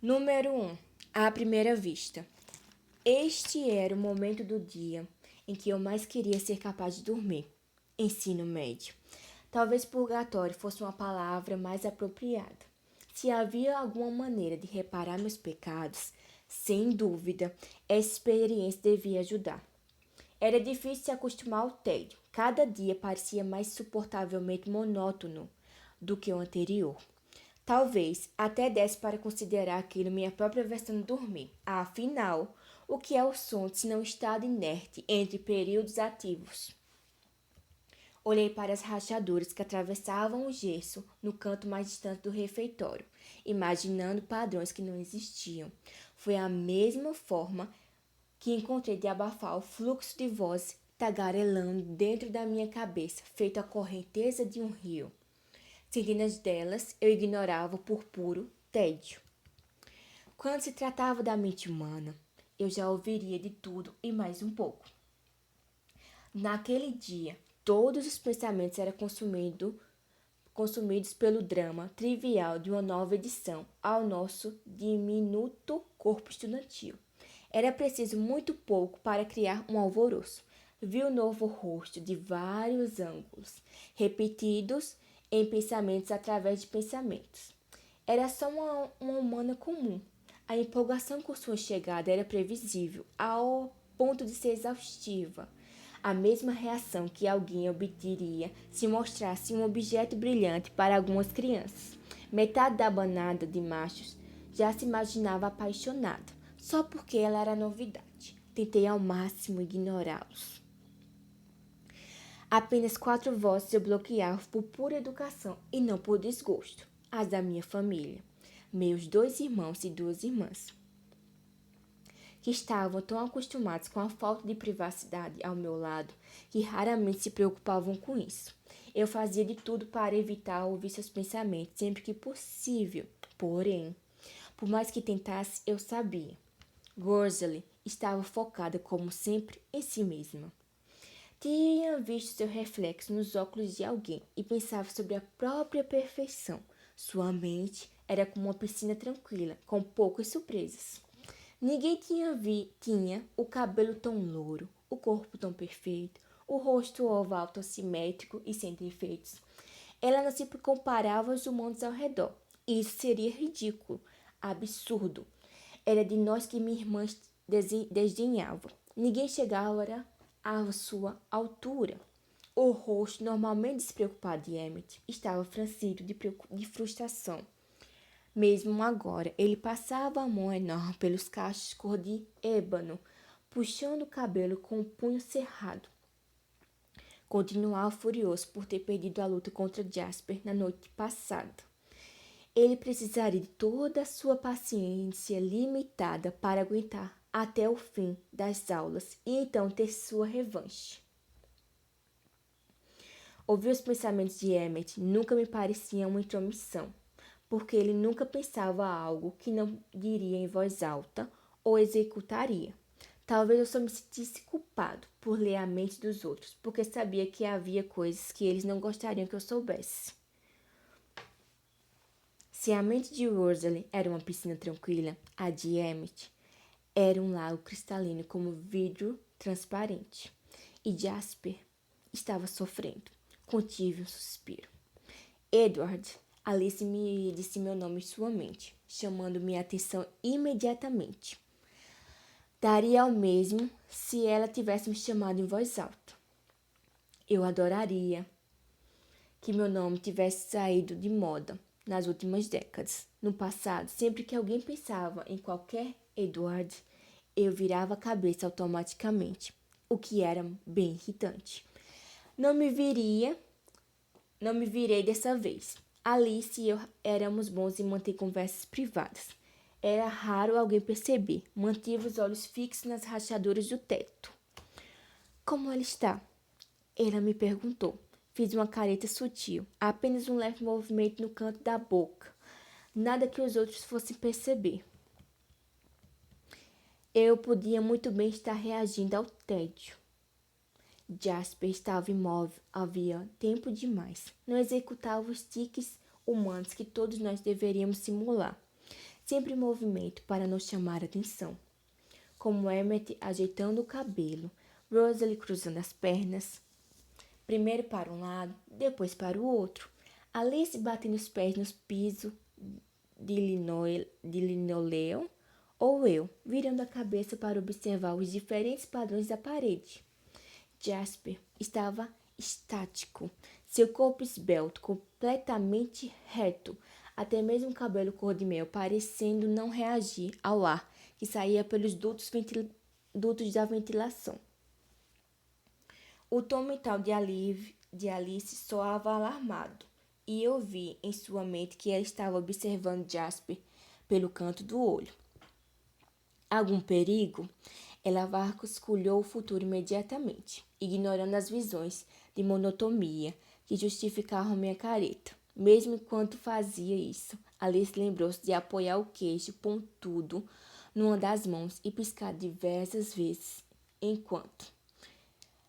Número 1. À primeira vista. Este era o momento do dia em que eu mais queria ser capaz de dormir. Ensino médio. Talvez purgatório fosse uma palavra mais apropriada. Se havia alguma maneira de reparar meus pecados, sem dúvida, essa experiência devia ajudar. Era difícil se acostumar ao tédio. Cada dia parecia mais suportavelmente monótono do que o anterior. Talvez até desse para considerar aquilo minha própria versão de dormir. Afinal, o que é o sono se não estado inerte entre períodos ativos? Olhei para as rachaduras que atravessavam o gesso no canto mais distante do refeitório, imaginando padrões que não existiam. Foi a mesma forma que encontrei de abafar o fluxo de voz tagarelando dentro da minha cabeça, feito a correnteza de um rio. Centenas delas eu ignorava por puro tédio. Quando se tratava da mente humana, eu já ouviria de tudo e mais um pouco. Naquele dia, todos os pensamentos eram consumidos pelo drama trivial de uma nova edição ao nosso diminuto corpo estudantil. Era preciso muito pouco para criar um alvoroço. Vi o novo rosto de vários ângulos, repetidos em pensamentos através de pensamentos. Era só uma humana comum. A empolgação com sua chegada era previsível, ao ponto de ser exaustiva. A mesma reação que alguém obteria se mostrasse um objeto brilhante para algumas crianças. Metade da banada de machos já se imaginava apaixonada, só porque ela era novidade. Tentei ao máximo ignorá-los. Apenas 4 vozes eu bloqueava por pura educação e não por desgosto. As da minha família, meus 2 irmãos e 2 irmãs, que estavam tão acostumados com a falta de privacidade ao meu lado que raramente se preocupavam com isso. Eu fazia de tudo para evitar ouvir seus pensamentos sempre que possível. Porém, por mais que tentasse, eu sabia. Rosalie estava focada, como sempre, em si mesma. Tinha visto seu reflexo nos óculos de alguém e pensava sobre a própria perfeição. Sua mente era como uma piscina tranquila, com poucas surpresas. Ninguém tinha o cabelo tão louro, o corpo tão perfeito, o rosto oval tão simétrico e sem defeitos. Ela não se comparava aos humanos ao redor. Isso seria ridículo, absurdo. Era de nós que minha irmã desdenhava. Ninguém chegava à sua altura. O rosto, normalmente despreocupado de Emmett, estava franzido de frustração. Mesmo agora, ele passava a mão enorme pelos cachos cor de ébano, puxando o cabelo com o punho cerrado. Continuava furioso por ter perdido a luta contra Jasper na noite passada. Ele precisaria de toda a sua paciência limitada para aguentar até o fim das aulas e então ter sua revanche. Ouvir os pensamentos de Emmett nunca me parecia uma intromissão, porque ele nunca pensava algo que não diria em voz alta ou executaria. Talvez eu só me sentisse culpado por ler a mente dos outros, porque sabia que havia coisas que eles não gostariam que eu soubesse. Se a mente de Rosalie era uma piscina tranquila, a de Emmett era um lago cristalino como vidro transparente. E Jasper estava sofrendo. Contive um suspiro. Edward, Alice me disse meu nome em sua mente, chamando minha atenção imediatamente. Daria ao mesmo se ela tivesse me chamado em voz alta. Eu adoraria que meu nome tivesse saído de moda nas últimas décadas. No passado, sempre que alguém pensava em qualquer Edward, eu virava a cabeça automaticamente, o que era bem irritante. Não me virei dessa vez. Alice e eu éramos bons em manter conversas privadas. Era raro alguém perceber. Mantive os olhos fixos nas rachaduras do teto. Como ela está? Ela me perguntou. Fiz uma careta sutil, apenas um leve movimento no canto da boca. Nada que os outros fossem perceber. Eu podia muito bem estar reagindo ao tédio. Jasper estava imóvel havia tempo demais. Não executava os tiques humanos que todos nós deveríamos simular. sempre em movimento para não chamar atenção, como Emmett ajeitando o cabelo, Rosalie cruzando as pernas, primeiro para um lado, depois para o outro, Alice batendo os pés no piso de linóleo, ou eu, virando a cabeça para observar os diferentes padrões da parede. Jasper estava estático, seu corpo esbelto, completamente reto, até mesmo o cabelo cor-de-mel parecendo não reagir ao ar que saía pelos dutos da ventilação. O tom mental de Alice soava alarmado, e eu vi em sua mente que ela estava observando Jasper pelo canto do olho. Algum perigo? Ela vasculhou o futuro imediatamente, ignorando as visões de monotonia que justificavam minha careta. Mesmo enquanto fazia isso, Alice lembrou-se de apoiar o queixo pontudo numa das mãos e piscar diversas vezes enquanto.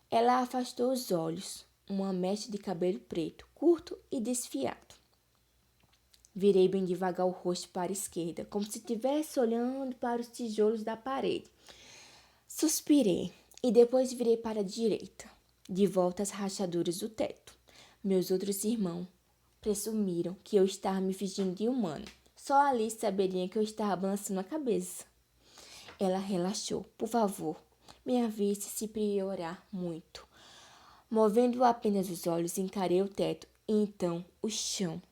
Ela afastou os olhos, uma mecha de cabelo preto, curto e desfiado. Virei bem devagar o rosto para a esquerda, como se estivesse olhando para os tijolos da parede. Suspirei e depois virei para a direita, de volta às rachaduras do teto. Meus outros irmãos presumiram que eu estava me fingindo de humano. Só Alice saberia que eu estava balançando a cabeça. Ela relaxou. Por favor, me avise se piorar muito. Movendo apenas os olhos, encarei o teto e então o chão.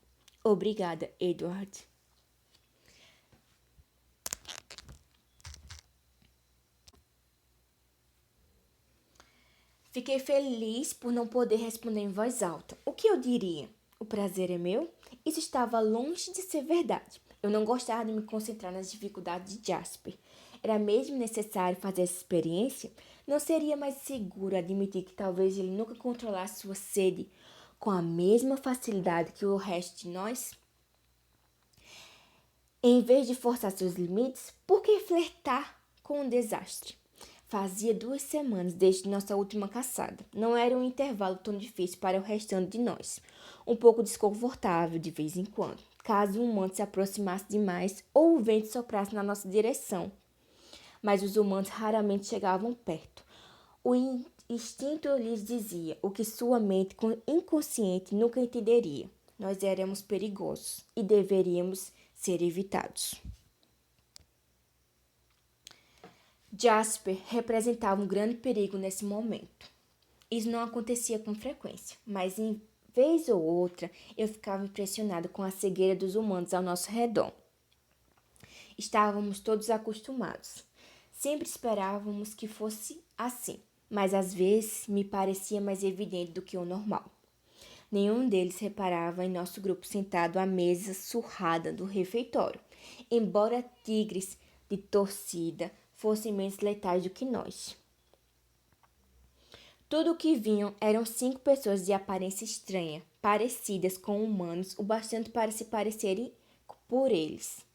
Obrigada, Edward. Fiquei feliz por não poder responder em voz alta. O que eu diria? O prazer é meu? Isso estava longe de ser verdade. Eu não gostava de me concentrar nas dificuldades de Jasper. Era mesmo necessário fazer essa experiência? Não seria mais seguro admitir que talvez ele nunca controlasse sua sede com a mesma facilidade que o resto de nós? Em vez de forçar seus limites, por que flertar com um desastre? Fazia 2 semanas desde nossa última caçada. Não era um intervalo tão difícil para o restante de nós. Um pouco desconfortável de vez em quando, caso um humano se aproximasse demais ou o vento soprasse na nossa direção. Mas os humanos raramente chegavam perto. O instinto lhes dizia o que sua mente inconsciente nunca entenderia. Nós éramos perigosos e deveríamos ser evitados. Jasper representava um grande perigo nesse momento. Isso não acontecia com frequência, mas em vez ou outra eu ficava impressionado com a cegueira dos humanos ao nosso redor. Estávamos todos acostumados. Sempre esperávamos que fosse assim, mas às vezes me parecia mais evidente do que o normal. Nenhum deles reparava em nosso grupo sentado à mesa surrada do refeitório, embora tigres de torcida fossem menos letais do que nós. Tudo o que vinham eram 5 pessoas de aparência estranha, parecidas com humanos o bastante para se parecerem por eles.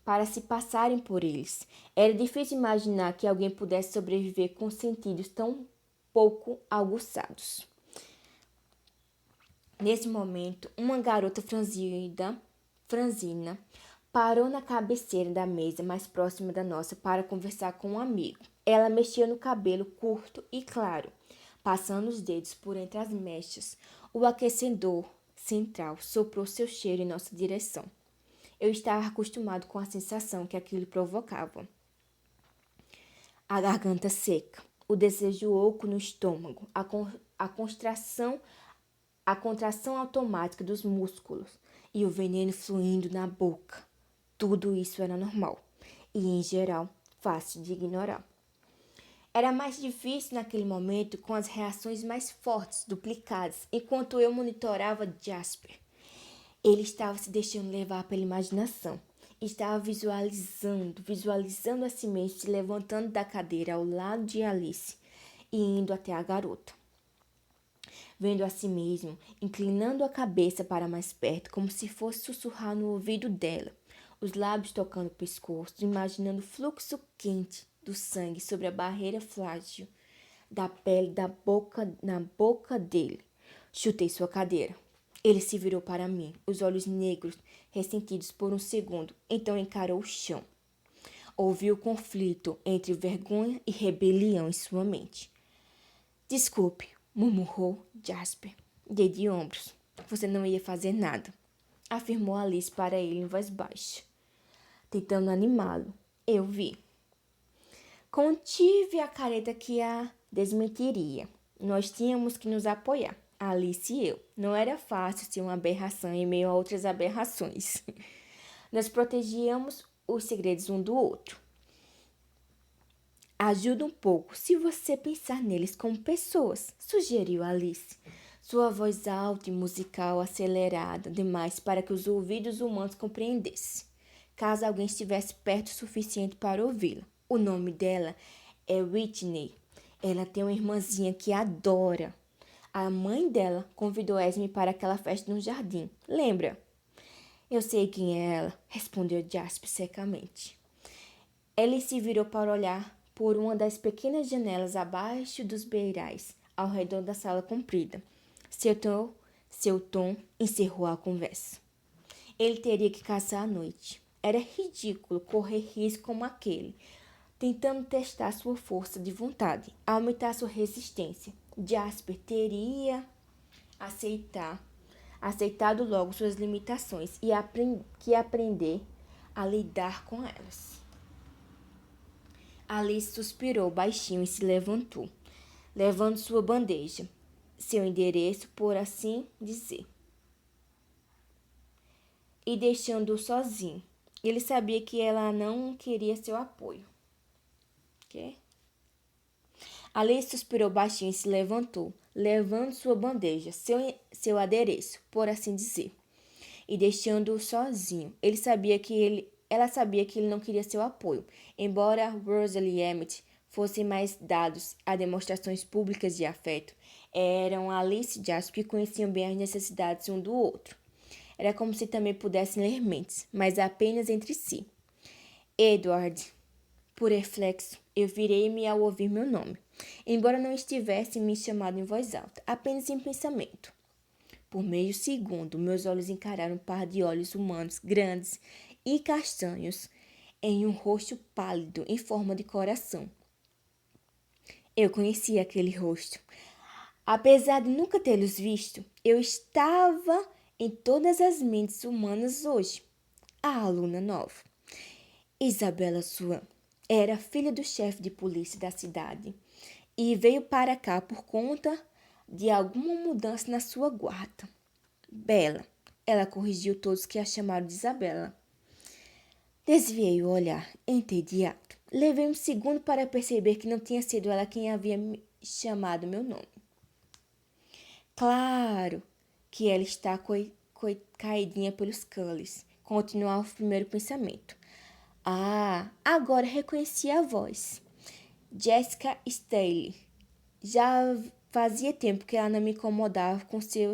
Para se passarem por eles. Era difícil imaginar que alguém pudesse sobreviver com sentidos tão pouco aguçados. Nesse momento, uma garota franzina, parou na cabeceira da mesa mais próxima da nossa para conversar com um amigo. Ela mexia no cabelo curto e claro, passando os dedos por entre as mechas. O aquecedor central soprou seu cheiro em nossa direção. Eu estava acostumado com a sensação que aquilo provocava. A garganta seca, o desejo oco no estômago, a contração automática dos músculos e o veneno fluindo na boca. Tudo isso era normal e, em geral, fácil de ignorar. Era mais difícil naquele momento com as reações mais fortes, duplicadas, enquanto eu monitorava Jasper. Ele estava se deixando levar pela imaginação. Estava visualizando a si mesmo se levantando da cadeira ao lado de Alice e indo até a garota. Vendo a si mesmo, inclinando a cabeça para mais perto, como se fosse sussurrar no ouvido dela, os lábios tocando o pescoço, imaginando o fluxo quente do sangue sobre a barreira frágil da pele na boca dele. Chutei sua cadeira. Ele se virou para mim, os olhos negros, ressentidos por um segundo, então encarou o chão. Ouviu o conflito entre vergonha e rebelião em sua mente. Desculpe, murmurou Jasper. Dei de ombros. Você não ia fazer nada, afirmou Alice para ele em voz baixa, tentando animá-lo. Eu vi. Contive a careta que a desmentiria. Nós tínhamos que nos apoiar, Alice e eu. Não era fácil ser uma aberração em meio a outras aberrações. Nós protegíamos os segredos um do outro. Ajuda um pouco se você pensar neles como pessoas, sugeriu Alice. Sua voz alta e musical acelerada demais para que os ouvidos humanos compreendessem, caso alguém estivesse perto o suficiente para ouvi-la. O nome dela é Whitney. Ela tem uma irmãzinha que adora. A mãe dela convidou Esme para aquela festa no jardim. Lembra? Eu sei quem é ela, respondeu Jasper secamente. Ele se virou para olhar por uma das pequenas janelas abaixo dos beirais, ao redor da sala comprida. Seu tom encerrou a conversa. Ele teria que caçar à noite. Era ridículo correr risco como aquele, tentando testar sua força de vontade, aumentar sua resistência. Jasper teria aceitado logo suas limitações e aprender a lidar com elas. Alice suspirou baixinho e se levantou, levando sua bandeja, seu endereço, por assim dizer, e deixando-o sozinho. Ele sabia que ela não queria seu apoio. Quê? Alice suspirou baixinho e se levantou, levando sua bandeja, seu adereço, por assim dizer, e deixando-o sozinho. Ela sabia que ele não queria seu apoio. Embora Rosalie e Emmett fossem mais dados a demonstrações públicas de afeto, eram Alice e Jasper que conheciam bem as necessidades um do outro. Era como se também pudessem ler mentes, mas apenas entre si. Edward. Por reflexo, eu virei-me ao ouvir meu nome, embora não estivesse me chamando em voz alta, apenas em pensamento. Por meio segundo, meus olhos encararam um par de olhos humanos grandes e castanhos em um rosto pálido em forma de coração. Eu conhecia aquele rosto. Apesar de nunca tê-los visto, eu estava em todas as mentes humanas hoje. A aluna nova, Isabella Swan, era filha do chefe de polícia da cidade e veio para cá por conta de alguma mudança na sua guarda. Bela, ela corrigiu todos que a chamaram de Isabela. Desviei o olhar, entediado. Levei um segundo para perceber que não tinha sido ela quem havia chamado meu nome. Claro que ela está caidinha pelos Cullys, continuava o primeiro pensamento. Ah, agora reconheci a voz. Jessica Staley. Já fazia tempo que ela não me incomodava com seu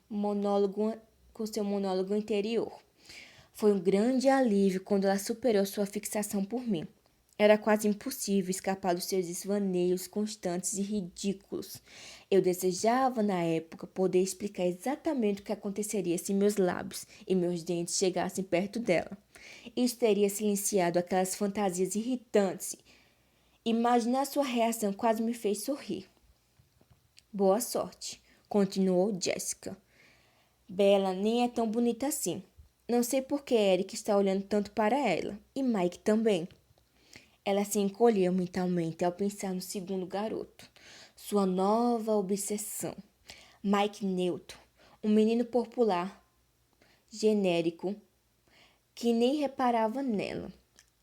monólogo interior. Foi um grande alívio quando ela superou sua fixação por mim. Era quase impossível escapar dos seus desvaneios constantes e ridículos. Eu desejava, na época, poder explicar exatamente o que aconteceria se meus lábios e meus dentes chegassem perto dela. Isso teria silenciado aquelas fantasias irritantes. Imaginar sua reação quase me fez sorrir. Boa sorte, continuou Jessica. Bella nem é tão bonita assim. Não sei por que Eric está olhando tanto para ela. E Mike também. Ela se encolheu mentalmente ao pensar no segundo garoto. Sua nova obsessão. Mike Newton, um menino popular, genérico, que nem reparava nela.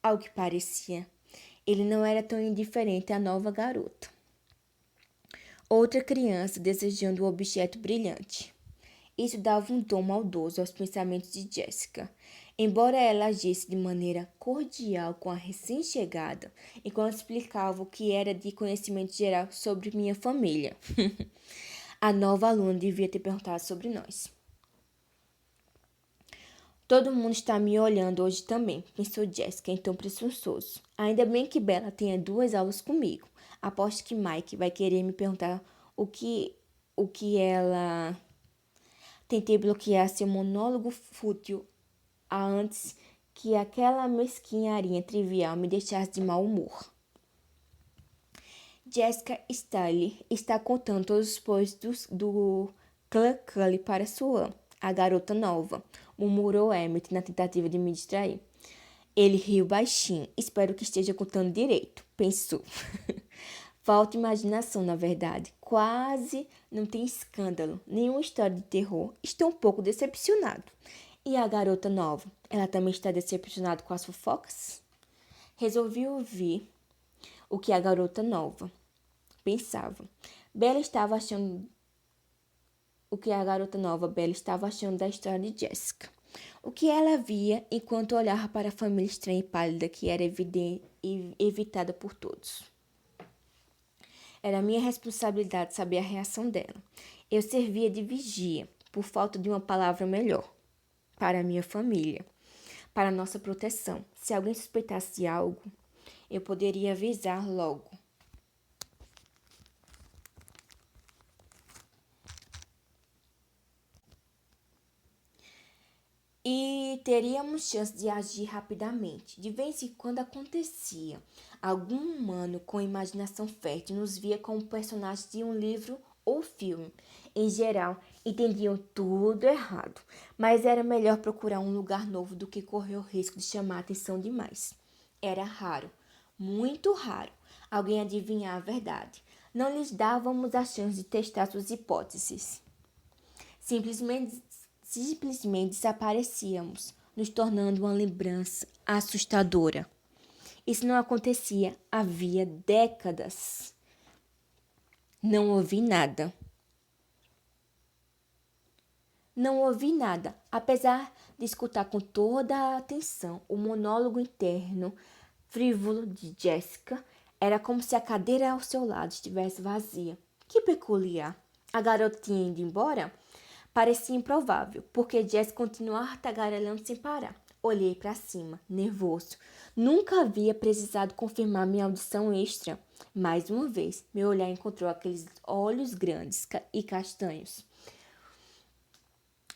Ao que parecia, ele não era tão indiferente à nova garota. Outra criança desejando um objeto brilhante. Isso dava um tom maldoso aos pensamentos de Jessica. Embora ela agisse de maneira cordial com a recém-chegada, enquanto explicava o que era de conhecimento geral sobre minha família. A nova aluna devia ter perguntado sobre nós. Todo mundo está me olhando hoje também, pensou Jessica, em tom presunçoso. Ainda bem que Bella tenha 2 aulas comigo. Aposto que Mike vai querer me perguntar o que ela Tentei bloquear seu monólogo fútil antes que aquela mesquinharia trivial me deixasse de mau humor. Jessica Staley está contando todos os posts do Cluckley para Swan, a garota nova, murmurou Emmett na tentativa de me distrair. Ele riu baixinho. Espero que esteja contando direito, pensou. Falta imaginação, na verdade. Quase não tem escândalo, nenhuma história de terror. Estou um pouco decepcionado. E a garota nova? Ela também está decepcionada com as fofocas? Resolvi ouvir o que a garota nova pensava. Bella estava achando da história de Jessica. O que ela via enquanto olhava para a família estranha e pálida que era evidente e evitada por todos. Era minha responsabilidade saber a reação dela. Eu servia de vigia, por falta de uma palavra melhor, para a minha família, para a nossa proteção. Se alguém suspeitasse algo, eu poderia avisar logo. E teríamos chance de agir rapidamente. De vez em quando acontecia. Algum humano com imaginação fértil nos via como personagens de um livro ou filme. Em geral, entendiam tudo errado, mas era melhor procurar um lugar novo do que correr o risco de chamar a atenção demais. Era raro, muito raro, alguém adivinhar a verdade. Não lhes dávamos a chance de testar suas hipóteses. Simplesmente desaparecíamos, nos tornando uma lembrança assustadora. Isso não acontecia havia décadas. Não ouvi nada. Apesar de escutar com toda a atenção o monólogo interno frívolo de Jessica, era como se a cadeira ao seu lado estivesse vazia. Que peculiar! A garota tinha ido embora? Parecia improvável, porque Jess continuava tagarelando sem parar. Olhei para cima, nervoso. Nunca havia precisado confirmar minha audição extra. Mais uma vez, meu olhar encontrou aqueles olhos grandes e castanhos.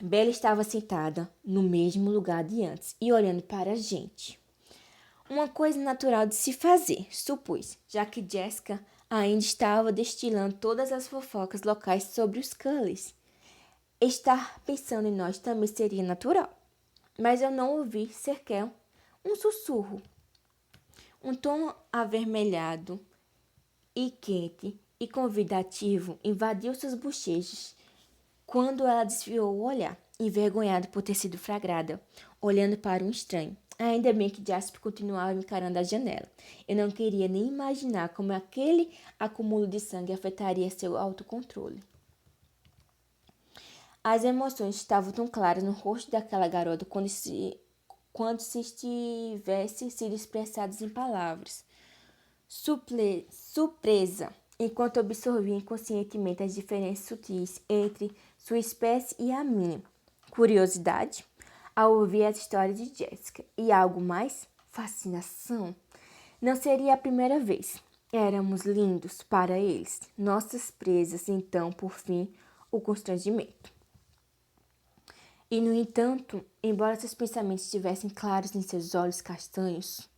Bella estava sentada no mesmo lugar de antes e olhando para a gente. Uma coisa natural de se fazer, supus, já que Jessica ainda estava destilando todas as fofocas locais sobre os Cullens. Estar pensando em nós também seria natural, mas eu não ouvi sequer um sussurro. Um tom avermelhado e quente e convidativo invadiu suas bochechas quando ela desviou o olhar, envergonhada por ter sido flagrada, olhando para um estranho. Ainda bem que Jasper continuava encarando a janela. Eu não queria nem imaginar como aquele acúmulo de sangue afetaria seu autocontrole. As emoções estavam tão claras no rosto daquela garota quando se estivesse sido expressadas em palavras. Surpresa, enquanto absorvia inconscientemente as diferenças sutis entre sua espécie e a minha. Curiosidade, ao ouvir as histórias de Jessica. E algo mais? Fascinação. Não seria a primeira vez. Éramos lindos para eles. Nossas presas, então, por fim, o constrangimento. E, no entanto, embora seus pensamentos estivessem claros em seus olhos castanhos,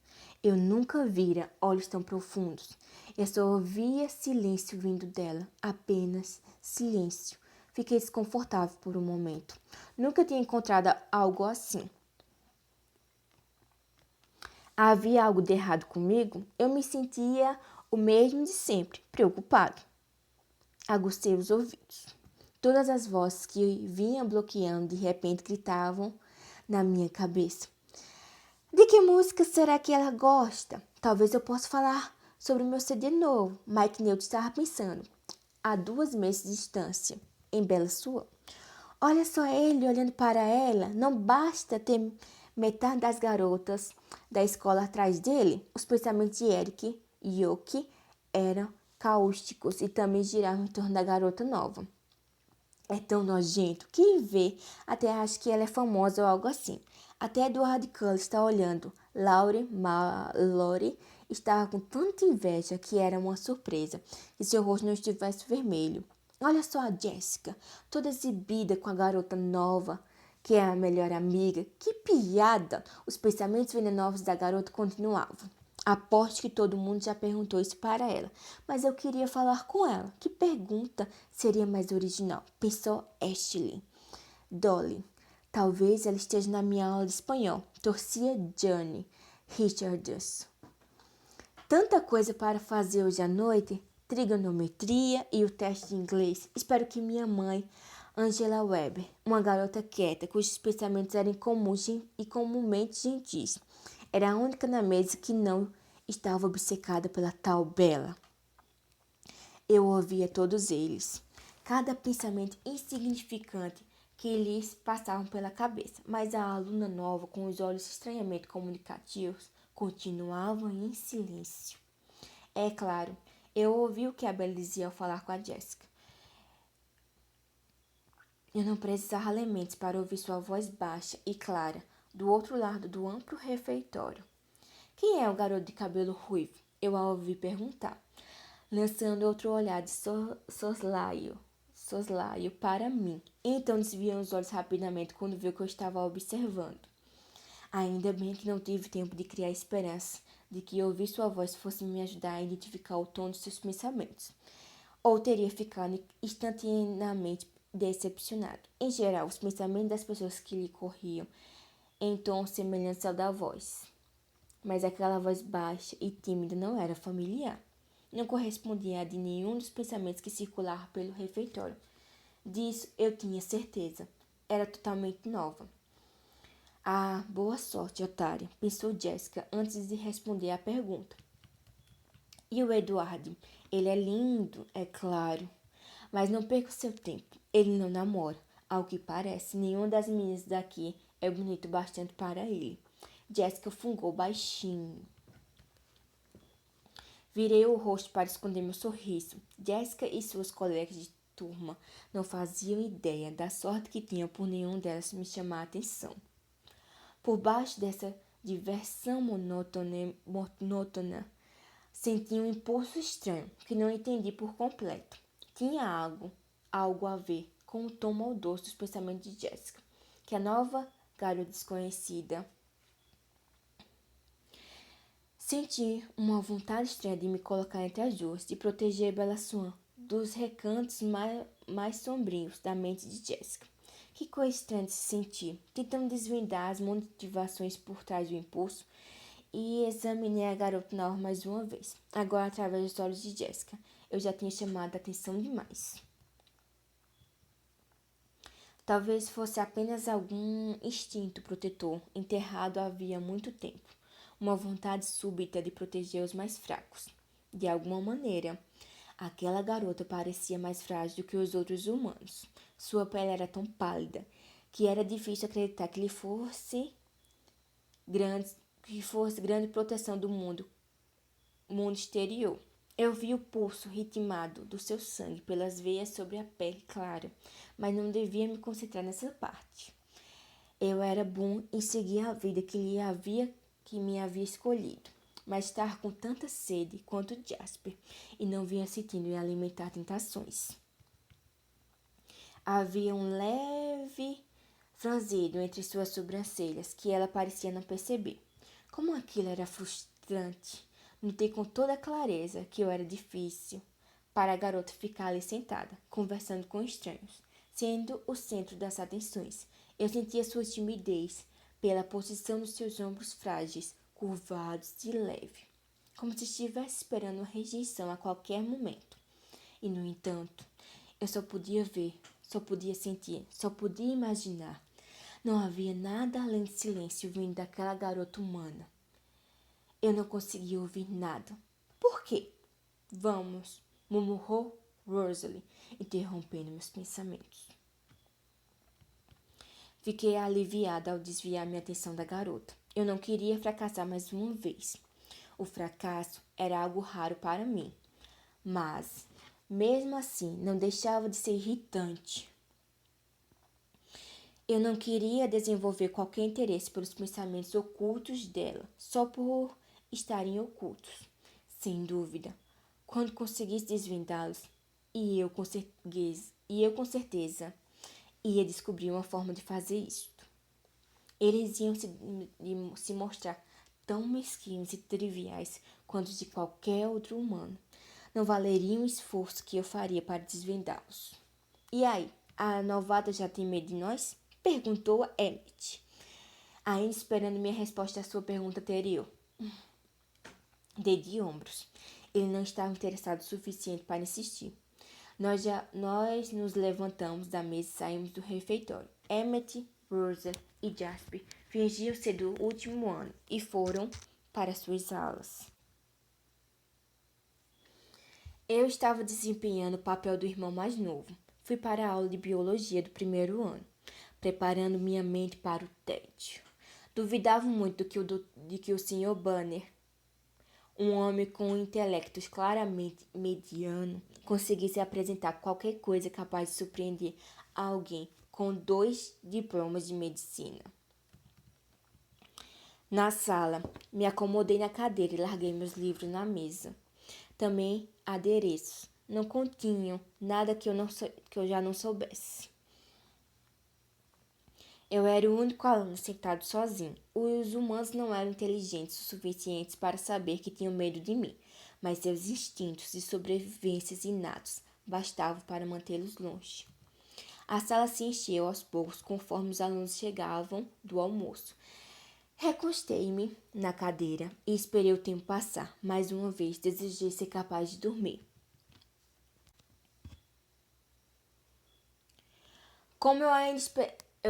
eu nunca vira olhos tão profundos. Eu só ouvia silêncio vindo dela, apenas silêncio. Fiquei desconfortável por um momento. Nunca tinha encontrado algo assim. Havia algo de errado comigo? Eu me sentia o mesmo de sempre, preocupado. Agucei os ouvidos. Todas as vozes que vinham bloqueando de repente gritavam na minha cabeça. De que música será que ela gosta? Talvez eu possa falar sobre o meu CD novo. Mike Neut estava pensando, a 2 meses de distância, em Bella Swan. Olha só ele olhando para ela. Não basta ter metade das garotas da escola atrás dele? Os pensamentos de Eric e Yoki eram cáusticos e também giravam em torno da garota nova. É tão nojento. Quem vê até acha que ela é famosa ou algo assim. Até Edward Cullen está olhando. Mallory estava com tanta inveja que era uma surpresa que seu rosto não estivesse vermelho. Olha só a Jessica, toda exibida com a garota nova, que é a melhor amiga. Que piada! Os pensamentos venenosos da garota continuavam. Aposto que todo mundo já perguntou isso para ela, mas eu queria falar com ela. Que pergunta seria mais original? Pensou Ashley. Dolly. Talvez ela esteja na minha aula de espanhol. Torcia Johnny Richards. Tanta coisa para fazer hoje à noite. Trigonometria e o teste de inglês. Espero que minha mãe, Angela Weber, uma garota quieta, cujos pensamentos eram comuns e comumente gentis, era a única na mesa que não estava obcecada pela tal Bela. Eu ouvia todos eles, cada pensamento insignificante que lhes passavam pela cabeça, mas a aluna nova, com os olhos estranhamente comunicativos, continuava em silêncio. É claro, eu ouvi o que a Bella dizia ao falar com a Jessica. Eu não precisava ler mentes para ouvir sua voz baixa e clara, do outro lado do amplo refeitório. Quem é o garoto de cabelo ruivo? Eu a ouvi perguntar, lançando outro olhar de soslaio para mim. Então desviou os olhos rapidamente quando viu que eu estava observando. Ainda bem que não tive tempo de criar esperança de que ouvir sua voz fosse me ajudar a identificar o tom dos seus pensamentos. Ou teria ficado instantaneamente decepcionado. Em geral, os pensamentos das pessoas que lhe corriam em tom semelhante ao da voz. Mas aquela voz baixa e tímida não era familiar. Não correspondia a de nenhum dos pensamentos que circulavam pelo refeitório. Disso eu tinha certeza. Era totalmente nova. Ah, boa sorte, otária, pensou Jessica antes de responder à pergunta. E o Eduardo? Ele é lindo, é claro. Mas não perca o seu tempo. Ele não namora. Ao que parece, nenhuma das meninas daqui é bonito bastante para ele. Jessica fungou baixinho. Virei o rosto para esconder meu sorriso. Jessica e suas colegas de turma não faziam ideia da sorte que tinham por nenhum delas me chamar a atenção. Por baixo dessa diversão monótona, senti um impulso estranho que não entendi por completo. Tinha algo a ver com o tom maldoso dos pensamentos de Jessica, que a nova garota desconhecida. Senti uma vontade estranha de me colocar entre as duas, de proteger Bella Swan dos recantos mais sombrios da mente de Jessica. Que coisa estranha de se sentir, tentando desvendar as motivações por trás do impulso, e examinei a garota nova mais uma vez, agora através dos olhos de Jessica. Eu já tinha chamado a atenção demais. Talvez fosse apenas algum instinto protetor enterrado havia muito tempo, uma vontade súbita de proteger os mais fracos. De alguma maneira, aquela garota parecia mais frágil do que os outros humanos. Sua pele era tão pálida que era difícil acreditar que fosse grande proteção do mundo exterior. Eu vi o pulso ritmado do seu sangue pelas veias sobre a pele clara, mas não devia me concentrar nessa parte. Eu era bom em seguir a vida que me havia escolhido, mas estar com tanta sede quanto Jasper e não vinha sentindo em alimentar tentações. Havia um leve franzido entre suas sobrancelhas que ela parecia não perceber. Como aquilo era frustrante! Notei com toda clareza que eu era difícil para a garota ficar ali sentada, conversando com estranhos, sendo o centro das atenções. Eu sentia sua timidez pela posição dos seus ombros frágeis, curvados e leve, como se estivesse esperando uma rejeição a qualquer momento. E, no entanto, eu só podia ver, só podia sentir, só podia imaginar. Não havia nada além de silêncio vindo daquela garota humana. Eu não conseguia ouvir nada. Por quê? Vamos, murmurou Rosalie, interrompendo meus pensamentos. Fiquei aliviada ao desviar minha atenção da garota. Eu não queria fracassar mais uma vez. O fracasso era algo raro para mim, mas, mesmo assim, não deixava de ser irritante. Eu não queria desenvolver qualquer interesse pelos pensamentos ocultos dela, só por estarem ocultos. Sem dúvida, quando conseguisse desvendá-los, e eu com certeza ia descobrir uma forma de fazer isso. Eles iam se mostrar tão mesquinhos e triviais quanto de qualquer outro humano. Não valeria o esforço que eu faria para desvendá-los. E aí, a novata já tem medo de nós? Perguntou Emmett, ainda esperando minha resposta à sua pergunta anterior. Dei de ombros. Ele não estava interessado o suficiente para insistir. Nós nos levantamos da mesa e saímos do refeitório. Emmett, Rosa e Jasper fingiam ser do último ano e foram para suas aulas. Eu estava desempenhando o papel do irmão mais novo. Fui para a aula de biologia do primeiro ano, preparando minha mente para o tédio. Duvidava muito de que o Sr. Banner, um homem com intelectos claramente mediano, conseguisse apresentar qualquer coisa capaz de surpreender alguém com 2 diplomas de medicina. Na sala, me acomodei na cadeira e larguei meus livros na mesa. Também adereços. Não continham nada que eu já não soubesse. Eu era o único aluno sentado sozinho. Os humanos não eram inteligentes o suficiente para saber que tinham medo de mim, mas seus instintos de sobrevivência inatos bastavam para mantê-los longe. A sala se encheu aos poucos conforme os alunos chegavam do almoço. Recostei-me na cadeira e esperei o tempo passar. Mais uma vez, desejei ser capaz de dormir. Como eu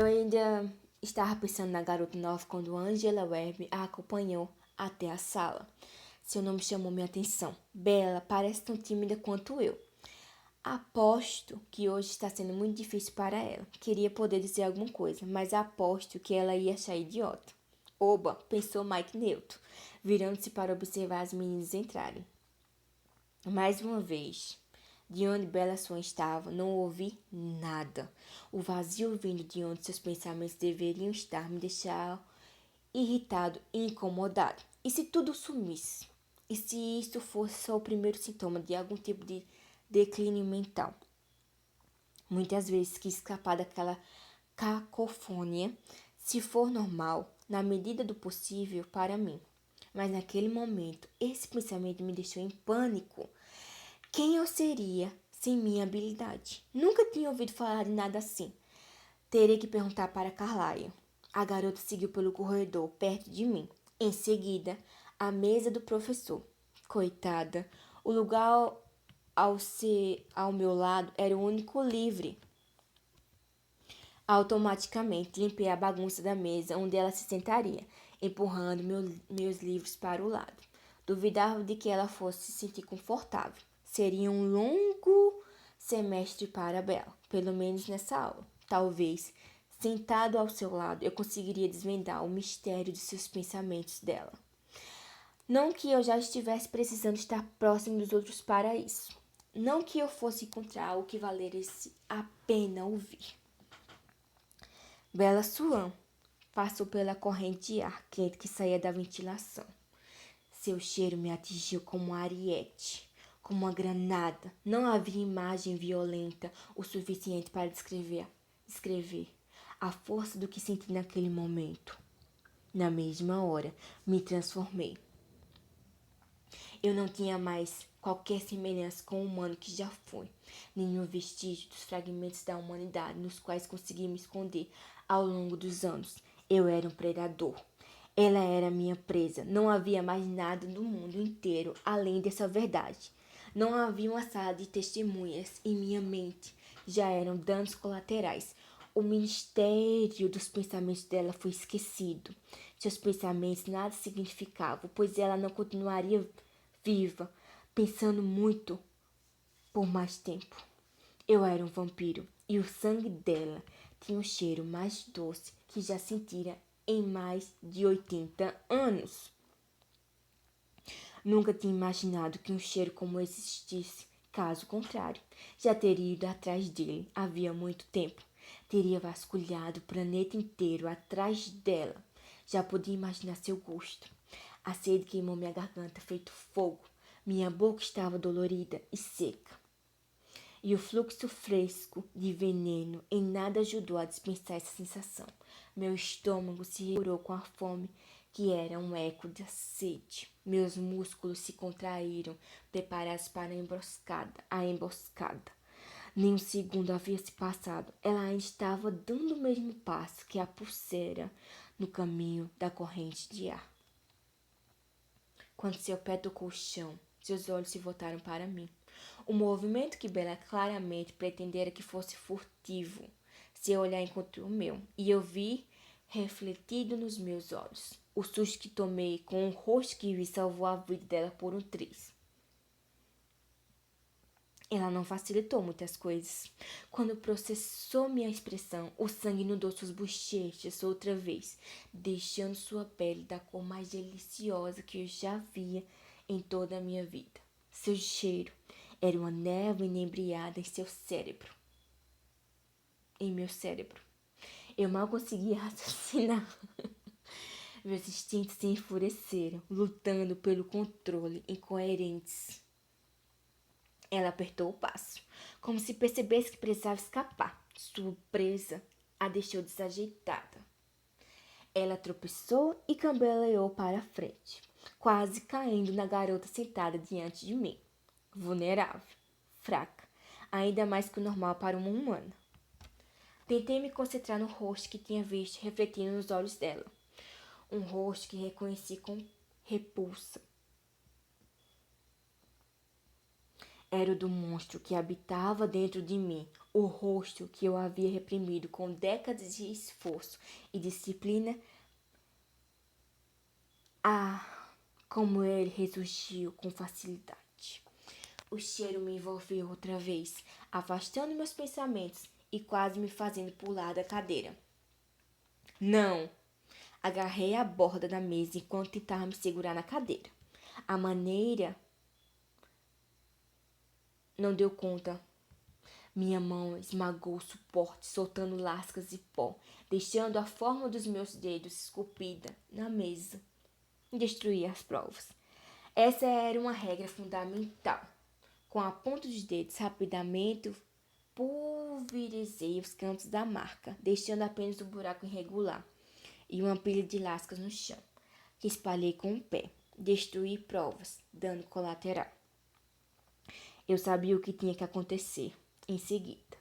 ainda estava pensando na garota nova quando Angela Webb a acompanhou até a sala. Seu nome chamou minha atenção. Bella parece tão tímida quanto eu. Aposto que hoje está sendo muito difícil para ela. Queria poder dizer alguma coisa, mas aposto que ela ia achar idiota. Oba, pensou Mike neutro, virando-se para observar as meninas entrarem. Mais uma vez, de onde Bella Swan estava, não ouvi nada. O vazio vindo de onde seus pensamentos deveriam estar me deixava irritado e incomodado. E se tudo sumisse? E se isso fosse só o primeiro sintoma de algum tipo de declínio mental? Muitas vezes quis escapar daquela cacofônia, se for normal, na medida do possível para mim. Mas naquele momento, esse pensamento me deixou em pânico. Quem eu seria sem minha habilidade? Nunca tinha ouvido falar de nada assim. Terei que perguntar para Carlyle. A garota seguiu pelo corredor, perto de mim. Em seguida, a mesa do professor. Coitada, o lugar ao meu lado era o único livre. Automaticamente limpei a bagunça da mesa onde ela se sentaria, empurrando meus livros para o lado. Duvidava de que ela fosse se sentir confortável. Seria um longo semestre para Bella, pelo menos nessa aula. Talvez, sentado ao seu lado, eu conseguiria desvendar o mistério de seus pensamentos dela. Não que eu já estivesse precisando estar próximo dos outros para isso. Não que eu fosse encontrar algo que valesse a pena ouvir. Bella Swan passou pela corrente de ar quente que saía da ventilação. Seu cheiro me atingiu como um ariete, como uma granada. Não havia imagem violenta o suficiente para descrever a força do que senti naquele momento. Na mesma hora, me transformei. Eu não tinha mais qualquer semelhança com o humano que já fui, nenhum vestígio dos fragmentos da humanidade nos quais consegui me esconder ao longo dos anos. Eu era um predador. Ela era minha presa. Não havia mais nada no mundo inteiro além dessa verdade. Não havia uma sala de testemunhas em minha mente. Já eram danos colaterais. O mistério dos pensamentos dela foi esquecido. Seus pensamentos nada significavam, pois ela não continuaria viva, pensando muito por mais tempo. Eu era um vampiro e o sangue dela tinha um cheiro mais doce que já sentira em mais de 80 anos. Nunca tinha imaginado que um cheiro como esse existisse. Caso contrário, já teria ido atrás dele havia muito tempo. Teria vasculhado o planeta inteiro atrás dela. Já podia imaginar seu gosto. A sede queimou minha garganta feito fogo. Minha boca estava dolorida e seca. e o fluxo fresco de veneno em nada ajudou a dispensar essa sensação. Meu estômago se regurou com a fome, que era um eco da sede. Meus músculos se contraíram, preparados para a emboscada. Nem um segundo havia se passado. Ela ainda estava dando o mesmo passo que a pulseira no caminho da corrente de ar. Quando seu pé tocou o chão, seus olhos se voltaram para mim. O movimento que Bela claramente pretendera que fosse furtivo. Seu olhar encontrou o meu, e eu vi refletido nos meus olhos. O susto que tomei com o rosto que vi salvou a vida dela por um triz. Ela não facilitou muitas coisas. Quando processou minha expressão, o sangue inundou suas bochechas outra vez, deixando sua pele da cor mais deliciosa que eu já via em toda a minha vida. Seu cheiro era uma névoa inebriada em seu cérebro. Em meu cérebro. Eu mal conseguia raciocinar. Meus instintos se enfureceram, lutando pelo controle, incoerentes. Ela apertou o passo, como se percebesse que precisava escapar. Surpresa, a deixou desajeitada. Ela tropeçou e cambaleou para a frente, quase caindo na garota sentada diante de mim. Vulnerável, fraca, ainda mais que o normal para uma humana. Tentei me concentrar no rosto que tinha visto refletindo nos olhos dela. Um rosto que reconheci com repulsa. Era o do monstro que habitava dentro de mim, o rosto que eu havia reprimido com décadas de esforço e disciplina. Ah, como ele ressurgiu com facilidade. O cheiro me envolveu outra vez, afastando meus pensamentos e quase me fazendo pular da cadeira. Não! Agarrei a borda da mesa enquanto tentava me segurar na cadeira. A maneira não deu conta. Minha mão esmagou o suporte, soltando lascas de pó, deixando a forma dos meus dedos esculpida na mesa. Destruí as provas. Essa era uma regra fundamental. Com a ponta dos dedos, rapidamente pulverizei os cantos da marca, deixando apenas um buraco irregular e uma pilha de lascas no chão, que espalhei com o pé. Destruí provas, dano colateral. Eu sabia o que tinha que acontecer em seguida.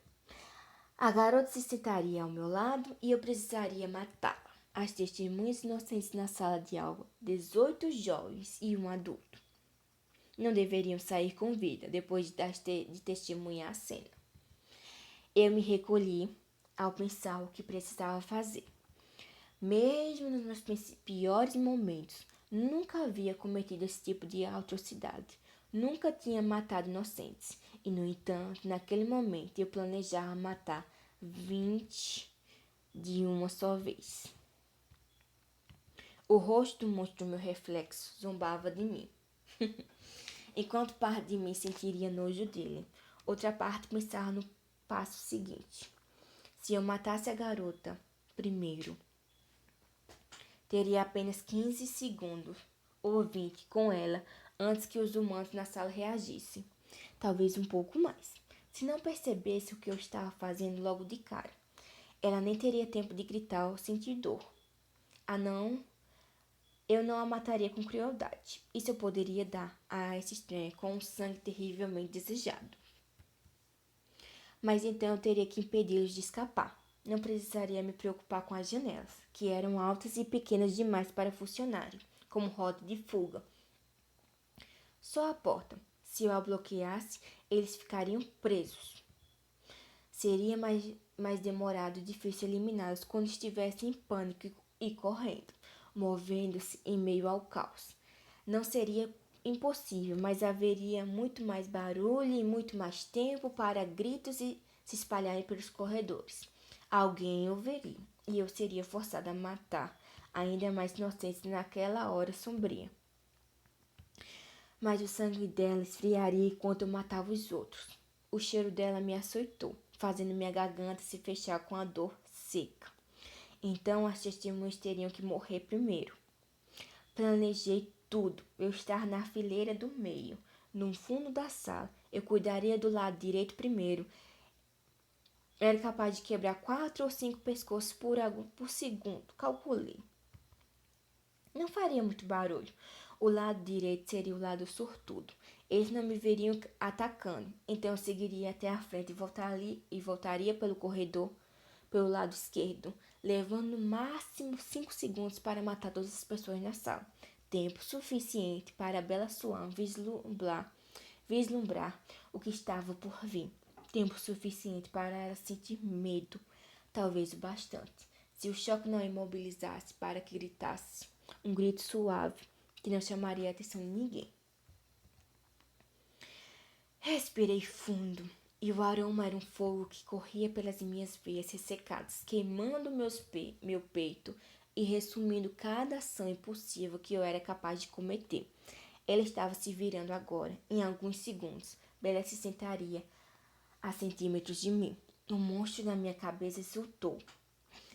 A garota se sentaria ao meu lado e eu precisaria matá-la. As testemunhas inocentes na sala de aula, 18 jovens e um adulto, não deveriam sair com vida depois de testemunhar a cena. Eu me recolhi ao pensar o que precisava fazer. Mesmo nos meus piores momentos, nunca havia cometido esse tipo de atrocidade. Nunca tinha matado inocentes. E, no entanto, naquele momento eu planejava matar 20 de uma só vez. O rosto do monstro do meu reflexo zombava de mim. Enquanto parte de mim sentiria nojo dele, outra parte pensava no passo seguinte. Se eu matasse a garota primeiro, teria apenas 15 segundos ou 20 com ela antes que os humanos na sala reagissem. Talvez um pouco mais. Se não percebesse o que eu estava fazendo logo de cara, ela nem teria tempo de gritar ou sentir dor. Eu não a mataria com crueldade. Isso eu poderia dar a essa estranha com um sangue terrivelmente desejado. Mas então eu teria que impedi-los de escapar. Não precisaria me preocupar com as janelas, que eram altas e pequenas demais para funcionarem, como rota de fuga. Só a porta. Se eu a bloqueasse, eles ficariam presos. Seria mais demorado e difícil eliminá-los quando estivessem em pânico e correndo, movendo-se em meio ao caos. Não seria impossível, mas haveria muito mais barulho e muito mais tempo para gritos e se espalharem pelos corredores. Alguém ouviria, e eu seria forçada a matar ainda mais inocentes naquela hora sombria. Mas o sangue dela esfriaria enquanto eu matava os outros. O cheiro dela me açoitou, fazendo minha garganta se fechar com a dor seca. Então as testemunhas teriam que morrer primeiro. Planejei tudo. Eu estar na fileira do meio, no fundo da sala. Eu cuidaria do lado direito primeiro. Era capaz de quebrar 4 ou 5 pescoços por segundo, calculei. Não faria muito barulho. O lado direito seria o lado sortudo. Eles não me veriam atacando, então eu seguiria até a frente e voltaria pelo corredor pelo lado esquerdo, levando no máximo 5 segundos para matar todas as pessoas na sala. Tempo suficiente para Bella Swan vislumbrar o que estava por vir. Tempo suficiente para ela sentir medo, talvez o bastante. Se o choque não a imobilizasse para que gritasse, um grito suave que não chamaria a atenção de ninguém. Respirei fundo e o aroma era um fogo que corria pelas minhas veias ressecadas, queimando meu peito e resumindo cada ação impossível que eu era capaz de cometer. Ela estava se virando agora. Em alguns segundos, Bella se sentaria a centímetros de mim. O monstro na minha cabeça exultou.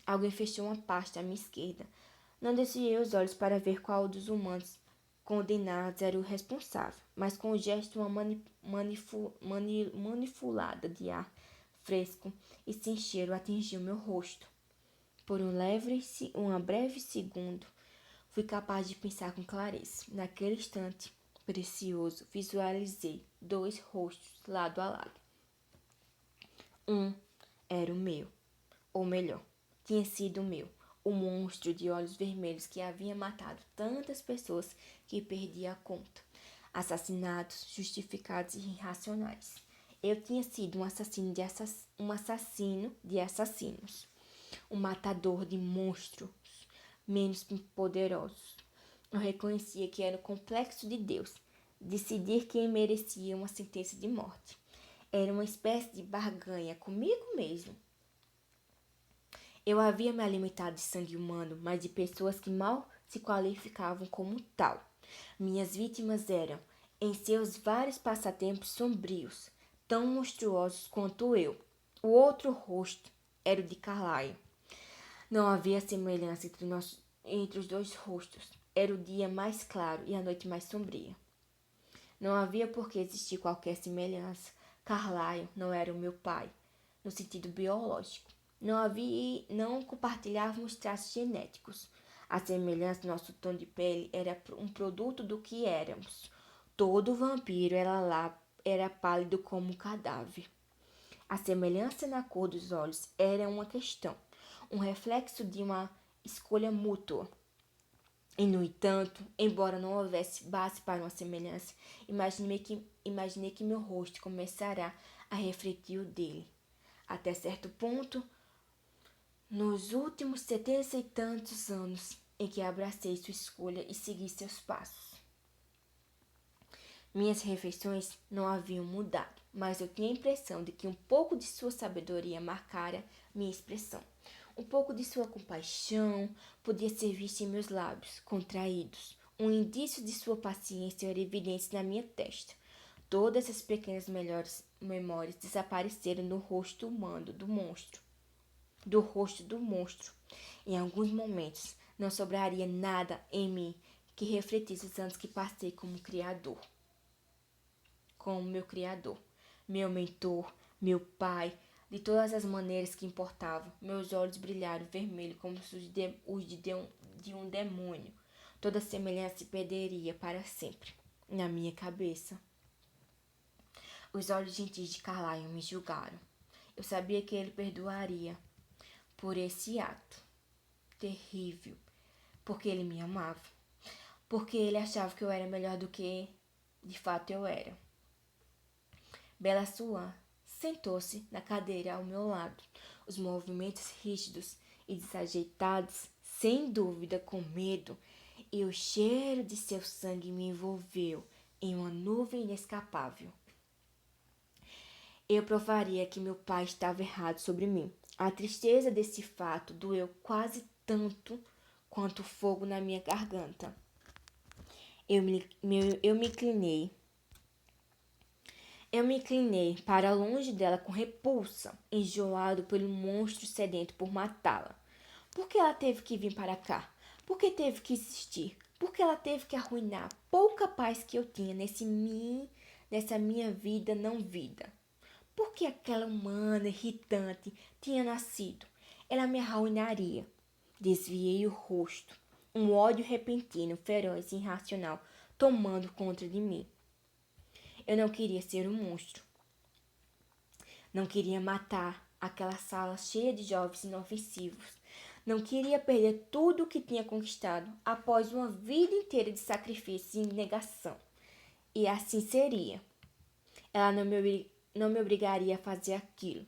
Alguém fechou uma pasta à minha esquerda. Não desviei os olhos para ver qual dos humanos condenados era o responsável, mas com o gesto uma manipulada de ar fresco e sem cheiro atingiu meu rosto. Por um breve segundo, fui capaz de pensar com clareza. Naquele instante precioso, visualizei 2 rostos lado a lado. Um era o meu, ou melhor, tinha sido o meu, o monstro de olhos vermelhos que havia matado tantas pessoas que perdi a conta. Assassinatos justificados e irracionais. Eu tinha sido um assassino de assassinos, um matador de monstros menos poderosos. Eu reconhecia que era o complexo de Deus, decidir quem merecia uma sentença de morte. Era uma espécie de barganha comigo mesmo. Eu havia me alimentado de sangue humano, mas de pessoas que mal se qualificavam como tal. Minhas vítimas eram, em seus vários passatempos sombrios, tão monstruosos quanto eu. O outro rosto era o de Carlyle. Não havia semelhança entre os 2 rostos. Era o dia mais claro e a noite mais sombria. Não havia por que existir qualquer semelhança. Carlyle não era o meu pai, no sentido biológico. Não compartilhávamos traços genéticos. A semelhança do nosso tom de pele era um produto do que éramos. Todo vampiro era pálido como um cadáver. A semelhança na cor dos olhos era uma questão, um reflexo de uma escolha mútua. E, no entanto, embora não houvesse base para uma semelhança, imaginei que meu rosto começará a refletir o dele. Até certo ponto, nos últimos 70 e tantos anos em que abracei sua escolha e segui seus passos. Minhas refeições não haviam mudado, mas eu tinha a impressão de que um pouco de sua sabedoria marcara minha expressão. Um pouco de sua compaixão podia ser visto em meus lábios contraídos. Um indício de sua paciência era evidente na minha testa. Todas as pequenas memórias desapareceram no rosto humano do rosto do monstro. Em alguns momentos, não sobraria nada em mim que refletisse os anos que passei como meu criador, meu mentor, meu pai, de todas as maneiras que importavam. Meus olhos brilharam vermelho como os de um demônio. Toda semelhança se perderia para sempre. Na minha cabeça, os olhos gentis de Carlyle me julgaram. Eu sabia que ele perdoaria por esse ato terrível, porque ele me amava, porque ele achava que eu era melhor do que de fato eu era. Bella Swan sentou-se na cadeira ao meu lado, os movimentos rígidos e desajeitados, sem dúvida com medo, e o cheiro de seu sangue me envolveu em uma nuvem inescapável. Eu provaria que meu pai estava errado sobre mim. A tristeza desse fato doeu quase tanto quanto o fogo na minha garganta. Eu me inclinei para longe dela com repulsa, enjoado pelo monstro sedento por matá-la. Por que ela teve que vir para cá? Por que teve que existir? Por que ela teve que arruinar a pouca paz que eu tinha dessa minha vida não vida. Por que aquela humana irritante tinha nascido? Ela me arruinaria. Desviei o rosto. Um ódio repentino, feroz e irracional tomando conta de mim. Eu não queria ser um monstro. Não queria matar aquela sala cheia de jovens inofensivos. Não queria perder tudo o que tinha conquistado após uma vida inteira de sacrifício e negação. E assim seria. Ela não me obrigaria a fazer aquilo.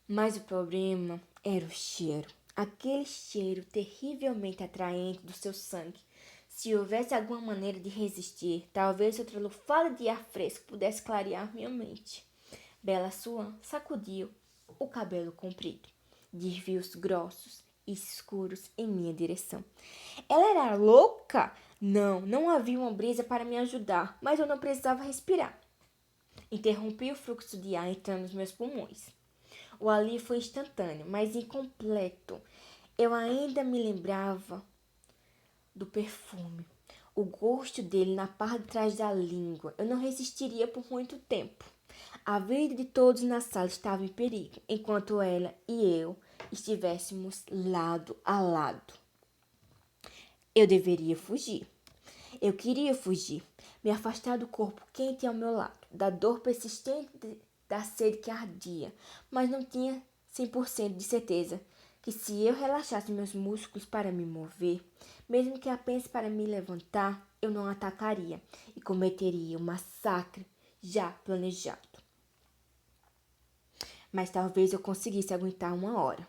Mas o problema era o cheiro. Aquele cheiro terrivelmente atraente do seu sangue. Se houvesse alguma maneira de resistir, talvez outra lufada de ar fresco pudesse clarear minha mente. Bela Swan sacudiu o cabelo comprido, desvios grossos e escuros em minha direção. Ela era louca? Não havia uma brisa para me ajudar, mas eu não precisava respirar. Interrompi o fluxo de ar entrando nos meus pulmões. O alívio foi instantâneo, mas incompleto. Eu ainda me lembrava do perfume, o gosto dele na parte de trás da língua. Eu não resistiria por muito tempo. A vida de todos na sala estava em perigo, enquanto ela e eu estivéssemos lado a lado. Eu deveria fugir. Eu queria fugir, me afastar do corpo quente ao meu lado, da dor persistente da sede que ardia, mas não tinha 100% de certeza que se eu relaxasse meus músculos para me mover, mesmo que apenas para me levantar, eu não atacaria e cometeria um massacre já planejado. Mas talvez eu conseguisse aguentar 1 hora.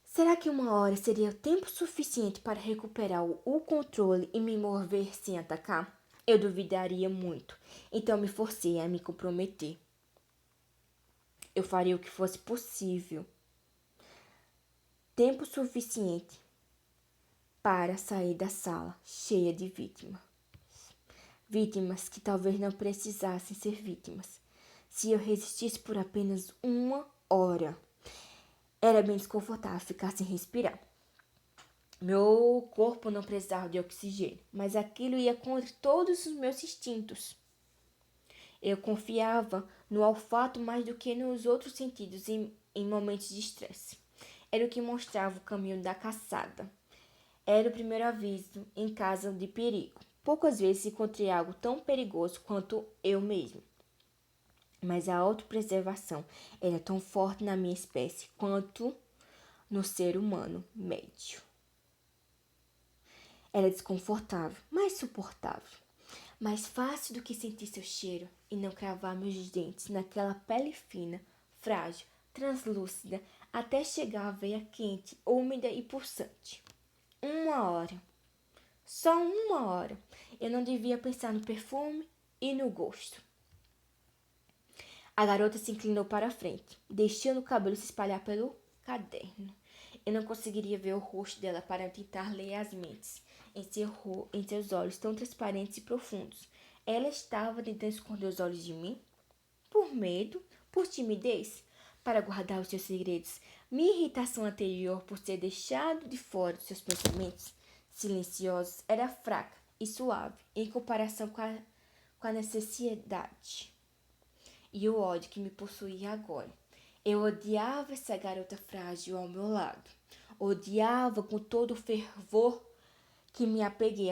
Será que 1 hora seria tempo suficiente para recuperar o controle e me mover sem atacar? Eu duvidaria muito, então me forcei a me comprometer. Eu faria o que fosse possível. Tempo suficiente para sair da sala cheia de vítimas. Vítimas que talvez não precisassem ser vítimas. Se eu resistisse por apenas 1 hora. Era bem desconfortável ficar sem respirar. Meu corpo não precisava de oxigênio, mas aquilo ia contra todos os meus instintos. Eu confiava no olfato mais do que nos outros sentidos em momentos de estresse. Era o que mostrava o caminho da caçada. Era o primeiro aviso em caso de perigo. Poucas vezes encontrei algo tão perigoso quanto eu mesmo. Mas a autopreservação era tão forte na minha espécie quanto no ser humano médio. Era desconfortável, mas suportável. Mais fácil do que sentir seu cheiro e não cravar meus dentes naquela pele fina, frágil, translúcida, até chegar à veia quente, úmida e pulsante. 1 hora. Só 1 hora. Eu não devia pensar no perfume e no gosto. A garota se inclinou para a frente, deixando o cabelo se espalhar pelo caderno. Eu não conseguiria ver o rosto dela para tentar ler as mentes em seus olhos tão transparentes e profundos. Ela estava tentando esconder os olhos de mim? Por medo? Por timidez? Para guardar os seus segredos? Minha irritação anterior por ser deixado de fora dos seus pensamentos silenciosos era fraca e suave em comparação com a necessidade e o ódio que me possuía agora. Eu odiava essa garota frágil ao meu lado. Odiava com todo o fervor que me apeguei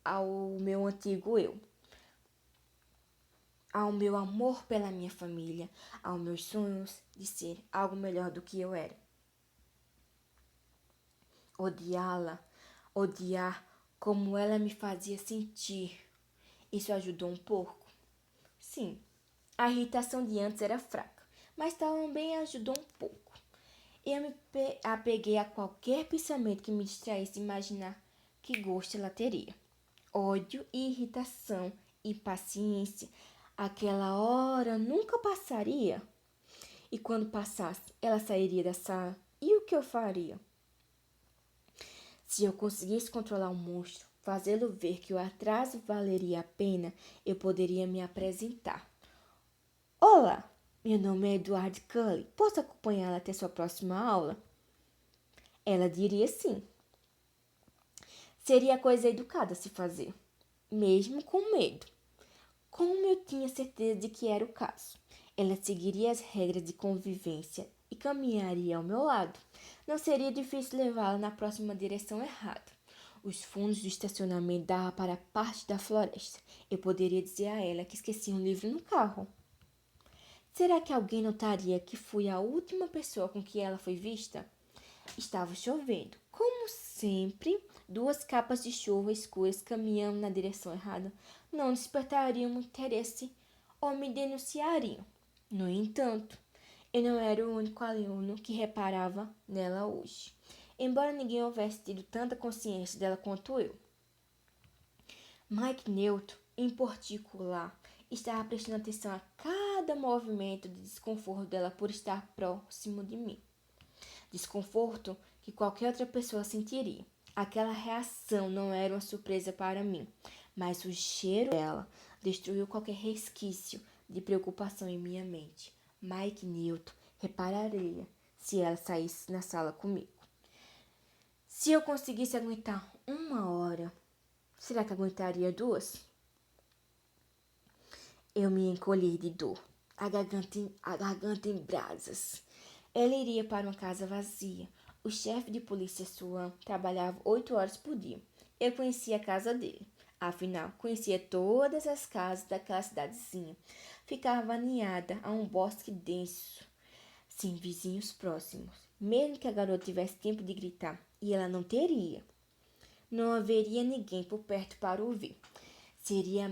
ao meu antigo eu. Ao meu amor pela minha família, aos meus sonhos de ser algo melhor do que eu era. Odiá-la, odiar como ela me fazia sentir. Isso ajudou um pouco? Sim, a irritação de antes era fraca, mas também ajudou um pouco. Eu me apeguei a qualquer pensamento que me distraísse de imaginar que gosto ela teria. Ódio e irritação, impaciência. Aquela hora nunca passaria. E quando passasse, ela sairia da sala. E o que eu faria? Se eu conseguisse controlar o monstro, fazê-lo ver que o atraso valeria a pena, eu poderia me apresentar. Olá, meu nome é Edward Cully. Posso acompanhá-la até sua próxima aula? Ela diria sim. Seria a coisa educada a se fazer. mesmo com medo. Como eu tinha certeza de que era o caso, ela seguiria as regras de convivência e caminharia ao meu lado. Não seria difícil levá-la na próxima direção errada. Os fundos do estacionamento davam para parte da floresta. Eu poderia dizer a ela que esqueci um livro no carro. Será que alguém notaria que fui a última pessoa com que ela foi vista? Estava chovendo. Como sempre, duas capas de chuva escuras caminhando na direção errada não despertariam muito interesse ou me denunciariam. No entanto, eu não era o único aluno que reparava nela hoje, embora ninguém houvesse tido tanta consciência dela quanto eu. Mike Newton, em particular, estava prestando atenção a cada movimento de desconforto dela por estar próximo de mim. Desconforto que qualquer outra pessoa sentiria. Aquela reação não era uma surpresa para mim, mas o cheiro dela destruiu qualquer resquício de preocupação em minha mente. Mike Newton repararia se ela saísse na sala comigo. Se eu conseguisse aguentar 1 hora, será que aguentaria 2? Eu me encolhi de dor, a garganta em brasas. Ela iria para uma casa vazia. O chefe de polícia Swan trabalhava 8 horas por dia. Eu conhecia a casa dele. Afinal, conhecia todas as casas daquela cidadezinha. Ficava aninhada a um bosque denso, sem vizinhos próximos. Mesmo que a garota tivesse tempo de gritar, e ela não teria, não haveria ninguém por perto para ouvir. Seria a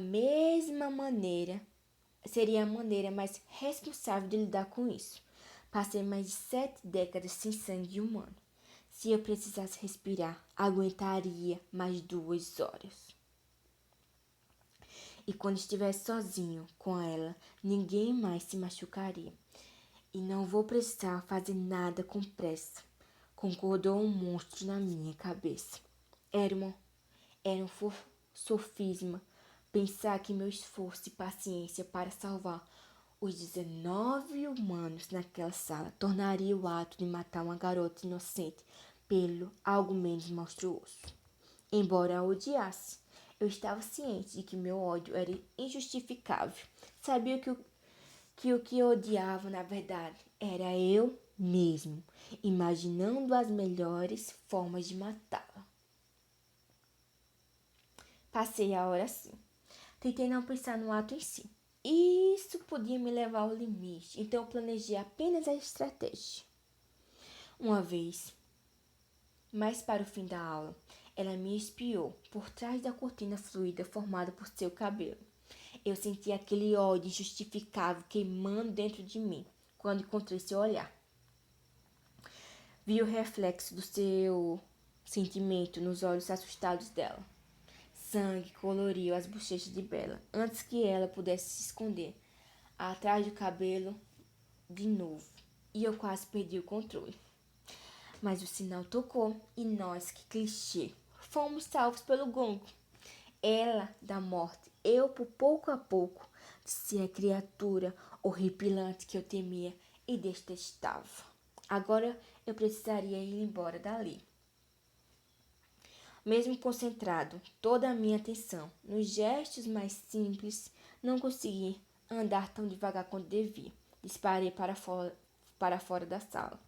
maneira mais responsável de lidar com isso. Passei mais de 7 décadas sem sangue humano. Se eu precisasse respirar, aguentaria mais 2 horas. E quando estivesse sozinho com ela, ninguém mais se machucaria. E não vou precisar fazer nada com pressa, concordou um monstro na minha cabeça. Era um sofisma pensar que meu esforço e paciência para salvar os 19 humanos naquela sala tornaria o ato de matar uma garota inocente pelo algo menos monstruoso. Embora a odiasse, eu estava ciente de que meu ódio era injustificável. Sabia que o que odiava, na verdade, era eu mesmo, imaginando as melhores formas de matá-la. Passei a hora assim. Tentei não pensar no ato em si. Isso podia me levar ao limite, então eu planejei apenas a estratégia. Uma vez, mais para o fim da aula, ela me espiou por trás da cortina fluida formada por seu cabelo. Eu senti aquele ódio injustificável queimando dentro de mim quando encontrei seu olhar. Vi o reflexo do seu sentimento nos olhos assustados dela. Sangue coloriu as bochechas de Bella antes que ela pudesse se esconder atrás do cabelo de novo, e eu quase perdi o controle. Mas o sinal tocou e nós, que clichê, fomos salvos pelo gongo. Ela da morte, eu por pouco a pouco, de ser a criatura horripilante que eu temia e detestava. Agora eu precisaria ir embora dali. Mesmo concentrado toda a minha atenção nos gestos mais simples, não consegui andar tão devagar quanto devia. Disparei para fora da sala.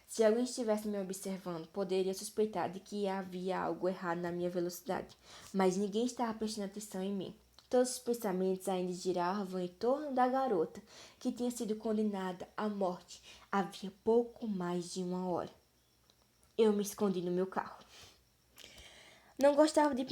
Se alguém estivesse me observando, poderia suspeitar de que havia algo errado na minha velocidade, mas ninguém estava prestando atenção em mim. Todos os pensamentos ainda giravam em torno da garota, que tinha sido condenada à morte havia pouco mais de 1 hora. Eu me escondi no meu carro. Não gostava de